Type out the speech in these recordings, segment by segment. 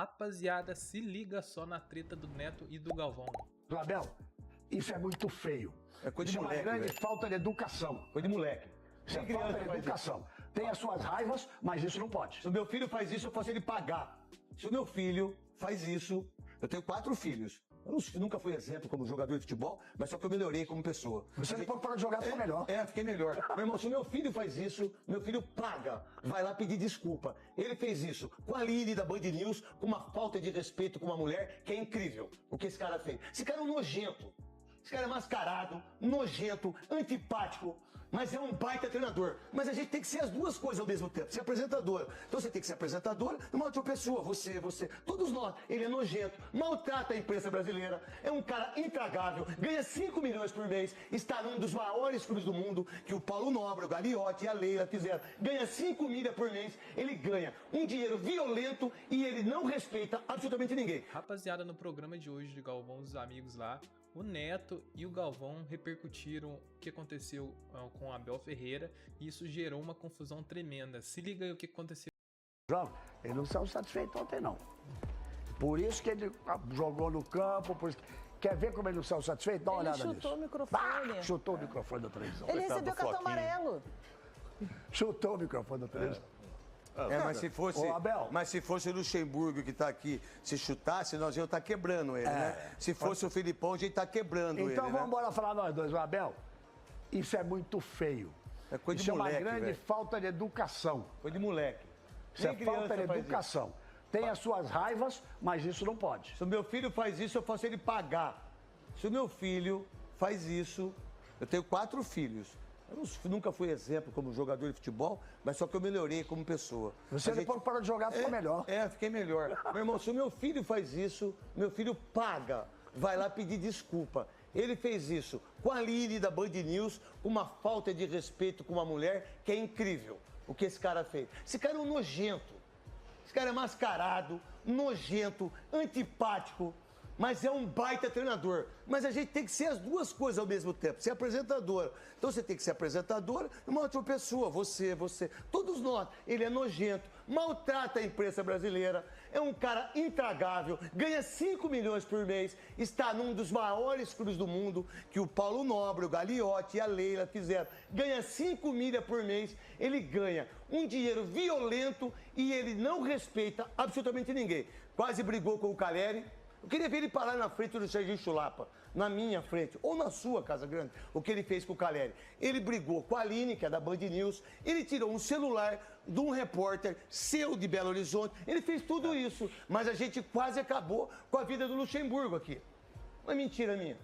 Rapaziada, se liga só na treta do Neto e do Galvão. Abel, isso é muito feio. É coisa de isso moleque, é uma grande velho. falta de educação. Coisa de moleque. Isso é falta de educação. Tem as suas raivas, mas isso não pode. Se o meu filho faz isso, eu faço ele pagar. Se o meu filho faz isso, eu tenho 4 filhos. Eu nunca fui exemplo como jogador de futebol, mas só que eu melhorei como pessoa. Você não pode parar de jogar, ficou melhor. Fiquei melhor. Meu irmão, se o meu filho faz isso, meu filho paga. Vai lá pedir desculpa. Ele fez isso com a Lili da Band News, com uma falta de respeito com uma mulher que é incrível. O que esse cara fez? Esse cara é um nojento. Esse cara é mascarado, nojento, antipático, mas é um baita treinador. Mas a gente tem que ser as duas coisas ao mesmo tempo, ser apresentadora. Então você tem que ser apresentadora e uma outra pessoa, você, todos nós. Ele é nojento, maltrata a imprensa brasileira, é um cara intragável, ganha 5 milhões por mês, está num dos maiores clubes do mundo, que o Paulo Nobre, o Gagliotti e a Leila fizeram. Ganha 5 milhas por mês, ele ganha um dinheiro violento e ele não respeita absolutamente ninguém. Rapaziada, no programa de hoje de Galvão, os amigos lá, o Neto e o Galvão repercutiram o que aconteceu com o Abel Ferreira e isso gerou uma confusão tremenda. Se liga aí o que aconteceu. Ele não saiu satisfeito ontem, não. Por isso que ele jogou no campo, por isso que... Quer ver como ele não saiu satisfeito? Dá uma olhada nisso. Ele chutou o microfone. Chutou o microfone da televisão. Ele recebeu cartão amarelo. Chutou o microfone da televisão. Mas se fosse o Luxemburgo que está aqui, se chutasse, nós íamos estar quebrando ele, né? Se fosse o Filipão, a gente está quebrando ele, Então vamos né? embora falar nós dois. Abel, isso é muito feio. É coisa isso de moleque, é uma grande velho. falta de educação. Coisa de moleque. Isso é Nem falta de criança faz educação. Tem as suas raivas, mas isso não pode. Se o meu filho faz isso, eu faço ele pagar. Se o meu filho faz isso, eu tenho 4 filhos. Nunca fui exemplo como jogador de futebol, mas só que eu melhorei como pessoa. Você depois parou de jogar, ficou melhor. Fiquei melhor. Meu irmão, se o meu filho faz isso, meu filho paga. Vai lá pedir desculpa. Ele fez isso com a Lili da Band News, com uma falta de respeito com uma mulher que é incrível. O que esse cara fez? Esse cara é um nojento. Esse cara é mascarado, nojento, antipático, mas é um baita treinador. Mas a gente tem que ser as duas coisas ao mesmo tempo, ser apresentadora. Então você tem que ser apresentadora e uma outra pessoa, você, todos nós. Ele é nojento, maltrata a imprensa brasileira, é um cara intragável, ganha 5 milhões por mês, está num dos maiores clubes do mundo, que o Paulo Nobre, o Gagliotti e a Leila fizeram. Ganha 5 milhas por mês, ele ganha um dinheiro violento e ele não respeita absolutamente ninguém. Quase brigou com o Caleri. Eu queria ver ele parar na frente do Serginho Chulapa, na minha frente, ou na sua, Casa Grande, o que ele fez com o Caleri. Ele brigou com a Aline, que é da Band News, ele tirou um celular de um repórter seu de Belo Horizonte, ele fez tudo isso, mas a gente quase acabou com a vida do Luxemburgo aqui. Uma mentira minha.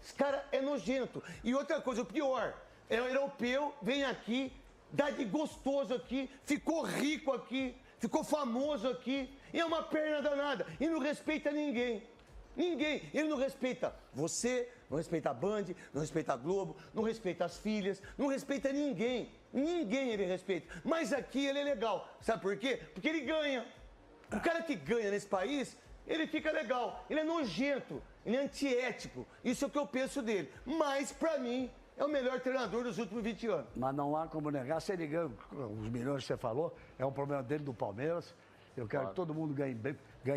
Esse cara é nojento. E outra coisa, o pior, é o europeu, vem aqui, dá de gostoso aqui, ficou rico aqui, ficou famoso aqui, e é uma perna danada, e não respeita ninguém. Ninguém. Ele não respeita você, não respeita a Band, não respeita a Globo, não respeita as filhas, não respeita ninguém. Ninguém ele respeita. Mas aqui ele é legal. Sabe por quê? Porque ele ganha. O cara que ganha nesse país, ele fica legal. Ele é nojento, ele é antiético. Isso é o que eu penso dele. Mas, pra mim, é o melhor treinador dos últimos 20 anos. Mas não há como negar. Se ele ganha os milhões que você falou, é um problema dele do Palmeiras. Eu quero que todo mundo ganhe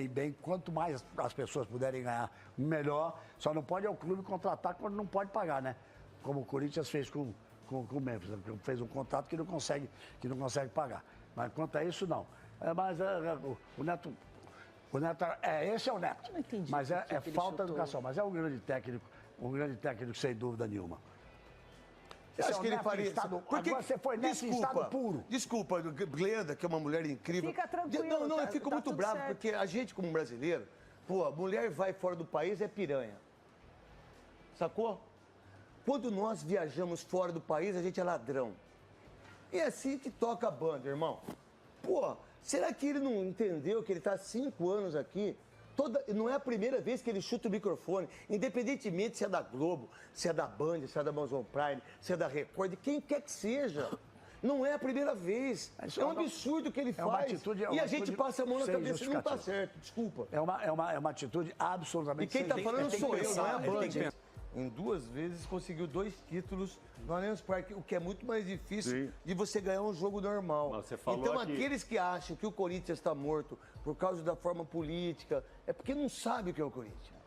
bem. Quanto mais as pessoas puderem ganhar, melhor. Só não pode o clube contratar quando não pode pagar, né? Como o Corinthians fez com o Memphis. Fez um contrato que não consegue pagar. Mas quanto a isso, não. O Neto... esse é o Neto. Eu não entendi. Mas é falta de chutou. educação. Mas é um grande técnico sem dúvida nenhuma. Você acha que ele faria isso? Porque você foi Neto em estado puro. Desculpa, Glenda, que é uma mulher incrível. Fica tranquilo. Não, eu fico tá muito tudo bravo, certo. porque a gente, como brasileiro, a mulher vai fora do país é piranha. Sacou? Quando nós viajamos fora do país, a gente é ladrão. E é assim que toca a banda, irmão. Será que ele não entendeu que ele está há 5 anos aqui? Não é a primeira vez que ele chuta o microfone, independentemente se é da Globo, se é da Band, se é da Amazon Prime, se é da Record, de quem quer que seja. Não é a primeira vez. É um absurdo que ele faz. E a gente passa a mão na cabeça e não está certo. Desculpa. É uma atitude absolutamente... E quem está falando sou eu, não é a Band. em 2 vezes, conseguiu 2 títulos no Allianz Parque, o que é muito mais difícil Sim. de você ganhar um jogo normal. Mas você falou Então, aqui- aqueles que acham que o Corinthians está morto por causa da forma política, é porque não sabe o que é o Corinthians.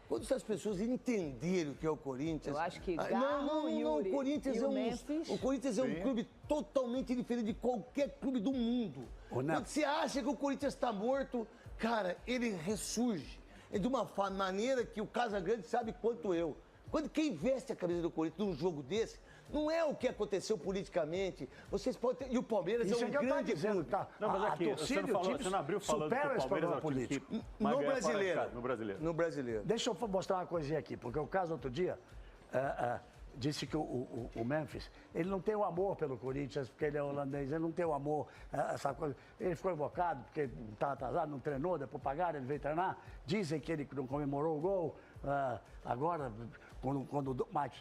Quando essas pessoas entenderem o que é o Corinthians... Eu acho que Ah, Garro, Yuri o Corinthians e é o um, Memphis. o Corinthians é um clube totalmente diferente de qualquer clube do mundo. Ô, Neto. Quando você acha que o Corinthians está morto, cara, ele ressurge. É de uma maneira que o Casagrande sabe quanto eu. Quando quem veste a camisa do Corinthians num jogo desse, não é o que aconteceu politicamente. Vocês podem ter... E o Palmeiras Isso é um que eu tava grande dizendo, clube. tá? Não, mas aqui, você não, falou, você não abriu falando supera que o esse Palmeiras é problema o time que político. mais No ganha fora de brasileiro. casa, no brasileiro. No brasileiro. Deixa eu mostrar uma coisinha aqui, porque o caso outro dia disse que o Memphis, ele não tem o amor pelo Corinthians, porque ele é holandês, ele não tem o amor, essa coisa. Ele ficou invocado porque estava atrasado, não treinou, depois pagaram, ele veio treinar. Dizem que ele não comemorou o gol. Agora, mas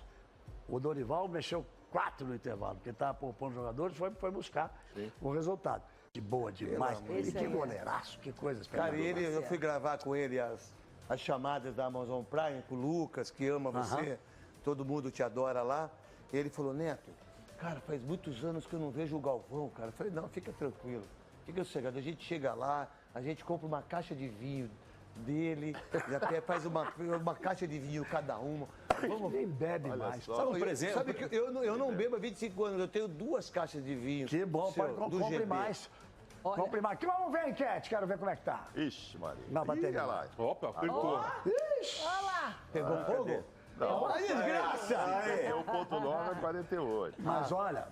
o Dorival mexeu 4 no intervalo, porque estava poupando jogadores, foi buscar o resultado. De boa demais. amor E de que Deus. goleiraço, que coisa Cara, espetacular. eu fui gravar com ele as chamadas da Amazon Prime, com o Lucas, que ama você, todo mundo te adora lá. E ele falou, Neto, cara, faz muitos anos que eu não vejo o Galvão, cara. Eu falei, não, fica tranquilo, fica sossegado. A gente chega lá, a gente compra uma caixa de vinho dele, e até faz uma caixa de vinho cada uma. Vamos... Nem bebe mais. só. Um presente. Sabe que eu não bebo há 25 anos, eu tenho 2 caixas de vinho. Que bom, seu, pode do compre GB. mais. Olha. Compre mais. Vamos ver a enquete, quero ver como é que tá. Ixi, Maria. Na bateria. Ih, olha lá. Opa, apertou. Ixi, Olha lá. Pegou fogo? Não, Aí, desgraça! 51,9 a 48. mas olha,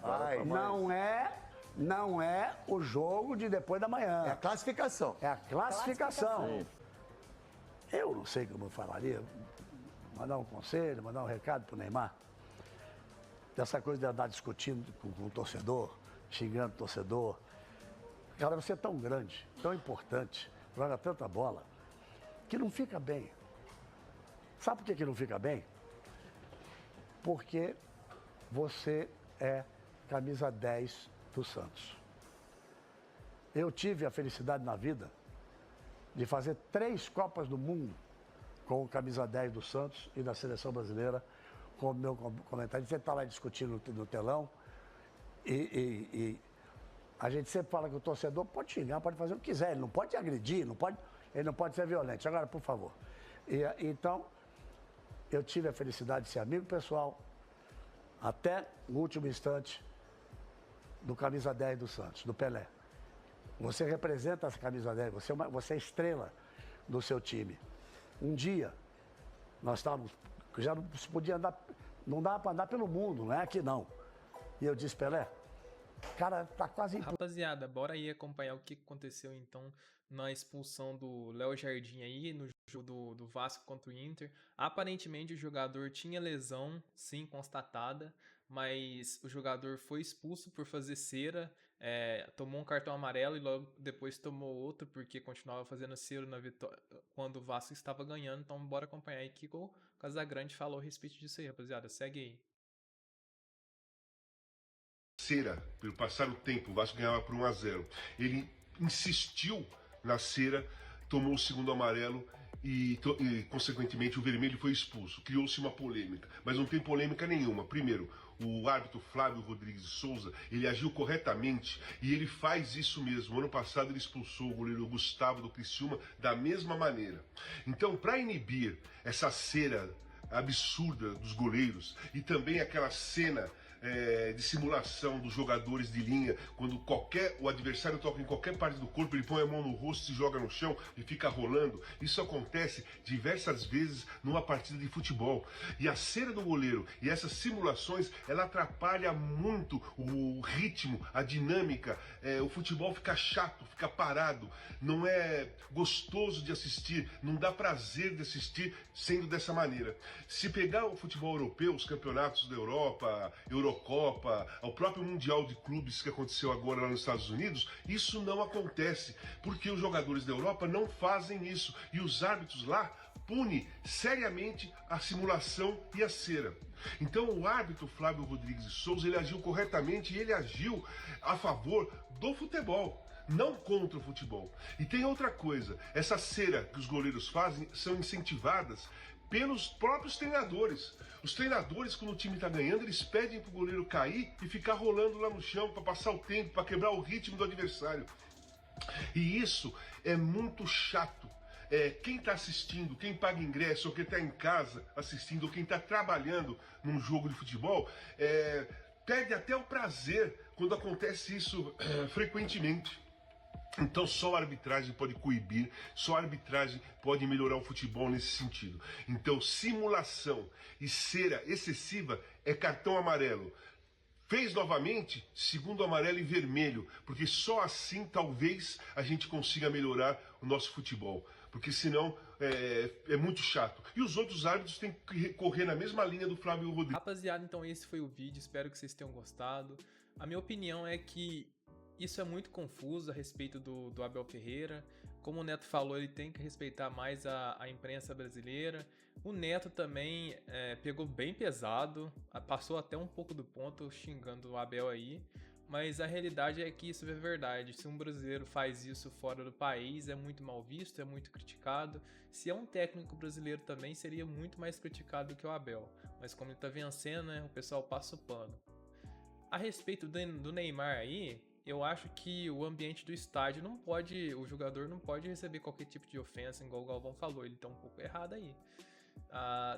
não é o jogo de depois da manhã. É a classificação. É a classificação. Eu não sei como eu falaria. Mandar um conselho, mandar um recado pro Neymar. Dessa coisa de andar discutindo com o torcedor, xingando o torcedor. Cara, você é tão grande, tão importante, joga tanta bola, que não fica bem. Sabe por que não fica bem? Porque você é camisa 10 do Santos. Eu tive a felicidade na vida de fazer 3 Copas do Mundo com o camisa 10 do Santos e da Seleção Brasileira, com o meu comentário. Você está lá discutindo no telão e a gente sempre fala que o torcedor pode xingar, pode fazer o que quiser, ele não pode agredir, ele não pode ser violento. Agora, por favor. Então, eu tive a felicidade de ser amigo pessoal, até o último instante, do camisa 10 do Santos, do Pelé. Você representa essa camisa 10, você é estrela do seu time. Um dia, nós estávamos, já não se podia andar, não dava para andar pelo mundo, não é aqui não. E eu disse, Pelé, cara, tá quase impossível. Rapaziada, bora aí acompanhar o que aconteceu então na expulsão do Léo Jardim aí, no jogo do Vasco contra o Inter. Aparentemente o jogador tinha lesão, sim, constatada, mas o jogador foi expulso por fazer cera, tomou um cartão amarelo e logo depois tomou outro porque continuava fazendo cera na vitória quando o Vasco estava ganhando. Então bora acompanhar aí o que o Casagrande falou a respeito disso aí, rapaziada. Segue aí. Cera, pelo passar o tempo, o Vasco ganhava por 1-0. Ele insistiu na cera, tomou o segundo amarelo e, consequentemente, o vermelho foi expulso. Criou-se uma polêmica, mas não tem polêmica nenhuma. Primeiro, o árbitro Flávio Rodrigues de Souza, ele agiu corretamente e ele faz isso mesmo. Ano passado ele expulsou o goleiro Gustavo do Criciúma da mesma maneira. Então, para inibir essa cera absurda dos goleiros e também aquela cena de simulação dos jogadores de linha, quando o adversário toca em qualquer parte do corpo, ele põe a mão no rosto, se joga no chão e fica rolando. Isso acontece diversas vezes numa partida de futebol. E a cera do goleiro e essas simulações, ela atrapalha muito o ritmo, a dinâmica. O futebol fica chato, fica parado, não é gostoso de assistir, não dá prazer de assistir sendo dessa maneira. Se pegar o futebol europeu, os campeonatos da Europa, Eurocopa, ao próprio Mundial de Clubes que aconteceu agora lá nos Estados Unidos, isso não acontece, porque os jogadores da Europa não fazem isso e os árbitros lá punem seriamente a simulação e a cera. Então o árbitro Flávio Rodrigues de Souza, ele agiu corretamente e ele agiu a favor do futebol, não contra o futebol. E tem outra coisa, essa cera que os goleiros fazem são incentivadas pelos próprios treinadores. Os treinadores, quando o time tá ganhando, eles pedem pro goleiro cair e ficar rolando lá no chão para passar o tempo, para quebrar o ritmo do adversário. E isso é muito chato. Quem está assistindo, quem paga ingresso, ou quem está em casa assistindo, ou quem está trabalhando num jogo de futebol, perde até o prazer quando acontece isso frequentemente. Então só a arbitragem pode coibir, só a arbitragem pode melhorar o futebol nesse sentido. Então simulação e cera excessiva é cartão amarelo. Fez novamente, segundo amarelo e vermelho, porque só assim talvez a gente consiga melhorar o nosso futebol. Porque senão é muito chato. E os outros árbitros têm que correr na mesma linha do Flávio Rodrigues. Rapaziada, então esse foi o vídeo, espero que vocês tenham gostado. A minha opinião é que isso é muito confuso a respeito do Abel Ferreira. Como o Neto falou, ele tem que respeitar mais a imprensa brasileira. O Neto também pegou bem pesado, passou até um pouco do ponto xingando o Abel aí. Mas a realidade é que isso é verdade. Se um brasileiro faz isso fora do país, é muito mal visto, é muito criticado. Se é um técnico brasileiro também, seria muito mais criticado do que o Abel. Mas como ele tá vencendo, né, o pessoal passa o pano. A respeito do Neymar aí, eu acho que o ambiente do estádio não pode, o jogador não pode receber qualquer tipo de ofensa, igual o Galvão falou, ele tá um pouco errado aí.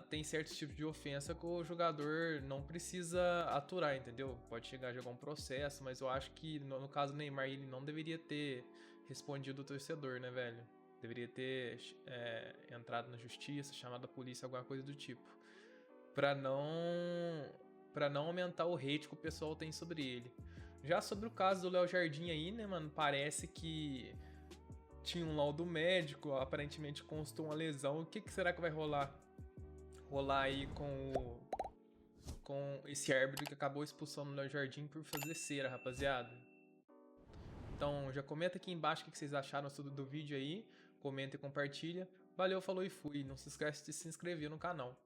Tem certos tipos de ofensa que o jogador não precisa aturar, entendeu? Pode chegar a jogar um processo, mas eu acho que no caso do Neymar, ele não deveria ter respondido o torcedor, né, velho? Deveria ter entrado na justiça, chamado a polícia, alguma coisa do tipo. Pra não aumentar o hate que o pessoal tem sobre ele. Já sobre o caso do Léo Jardim aí, né, mano, parece que tinha um laudo médico, aparentemente constou uma lesão. O que será que vai rolar aí com esse árbitro que acabou expulsando o Léo Jardim por fazer cera, rapaziada? Então já comenta aqui embaixo o que vocês acharam do vídeo aí, comenta e compartilha. Valeu, falou e fui. Não se esquece de se inscrever no canal.